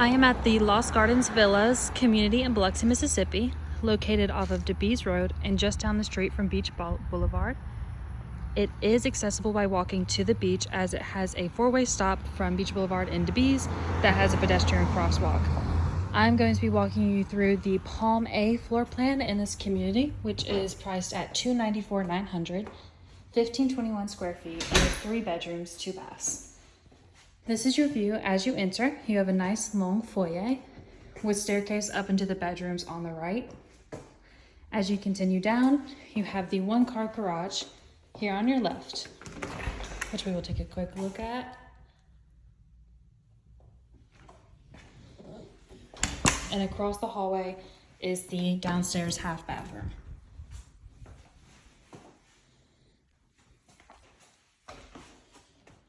I am at the Lost Gardens Villas community in Biloxi, Mississippi, located off of DeBees Road and just down the street from Beach Boulevard. It is accessible by walking to the beach as it has a four-way stop from Beach Boulevard and DeBees that has a pedestrian crosswalk. I'm going to be walking you through the Palm A floor plan in this community, which is priced at $294,900, 1521 square feet, and with 3 bedrooms, 2 baths. This is your view as you enter. You have a nice long foyer with staircase up into the bedrooms on the right. As you continue down, you have the 1-car garage here on your left, which we will take a quick look at. And across the hallway is the downstairs half bathroom.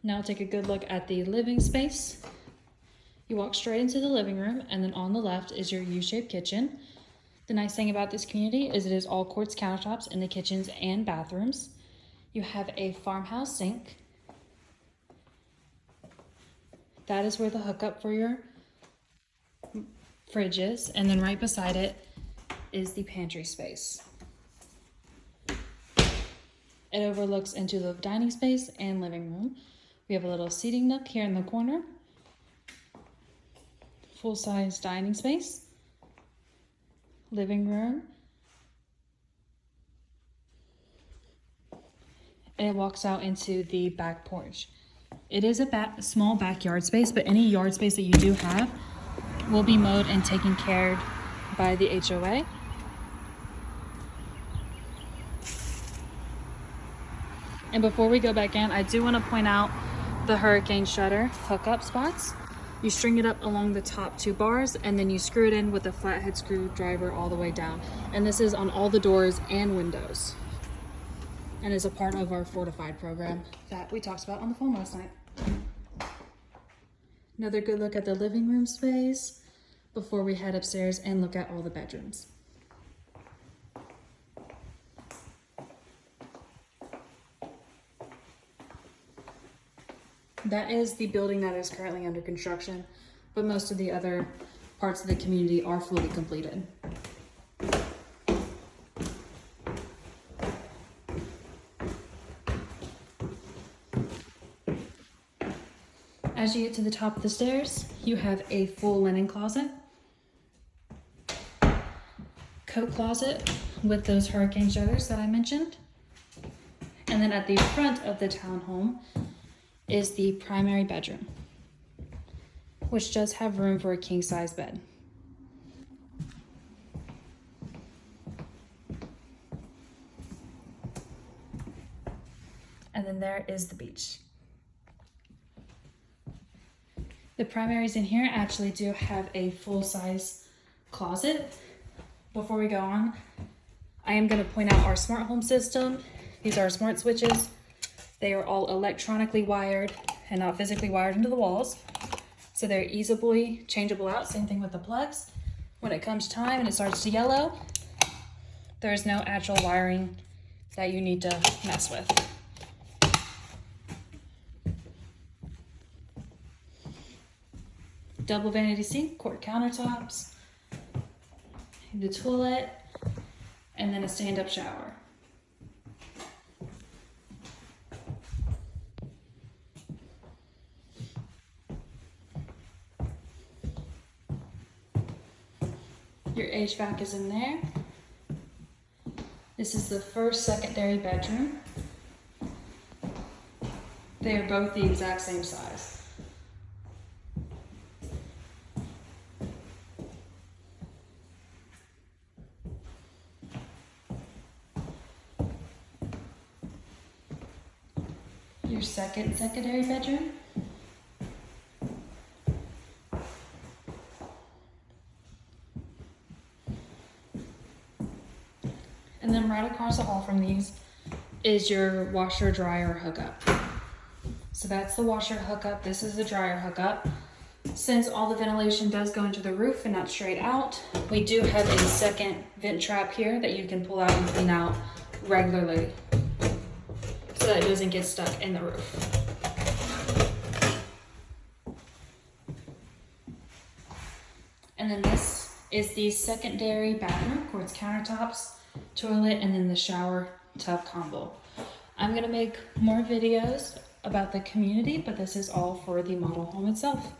Now take a good look at the living space. You walk straight into the living room, and then on the left is your U-shaped kitchen. The nice thing about this community is it is all quartz countertops in the kitchens and bathrooms. You have a farmhouse sink. That is where the hookup for your fridge is, and then right beside it is the pantry space. It overlooks into the dining space and living room. We have a little seating nook here in the corner. Full-size dining space. Living room. And it walks out into the back porch. It is a small backyard space, but any yard space that you do have will be mowed and taken care of by the HOA. And before we go back in, I do want to point out the hurricane shutter hookup spots. You string it up along the top 2 bars, and then you screw it in with a flathead screwdriver all the way down. And this is on all the doors and windows, and is a part of our Fortified program that we talked about on the phone last night. Another good look at the living room space before we head upstairs and look at all the bedrooms. That is the building that is currently under construction, but most of the other parts of the community are fully completed. As you get to the top of the stairs, you have a full linen closet, coat closet with those hurricane shutters that I mentioned. And then at the front of the townhome is the primary bedroom, which does have room for a king-size bed. And then there is the beach. The primaries in here actually do have a full-size closet. Before we go on, I am going to point out our smart home system. These are our smart switches. They are all electronically wired and not physically wired into the walls. So they're easily changeable out. Same thing with the plugs. When it comes time and it starts to yellow, there's no actual wiring that you need to mess with. Double vanity sink, quart countertops, the toilet, and then a stand-up shower. Your HVAC is in there. This is the first secondary bedroom. They are both the exact same size. Your second secondary bedroom. And then right across the hall from these is your washer dryer hookup. So that's the washer hookup. This is the dryer hookup. Since all the ventilation does go into the roof and not straight out, we do have a second vent trap here that you can pull out and clean out regularly so that it doesn't get stuck in the roof. And then this is the secondary bathroom, quartz countertops, toilet, and then the shower tub combo. I'm gonna make more videos about the community, but this is all for the model home itself.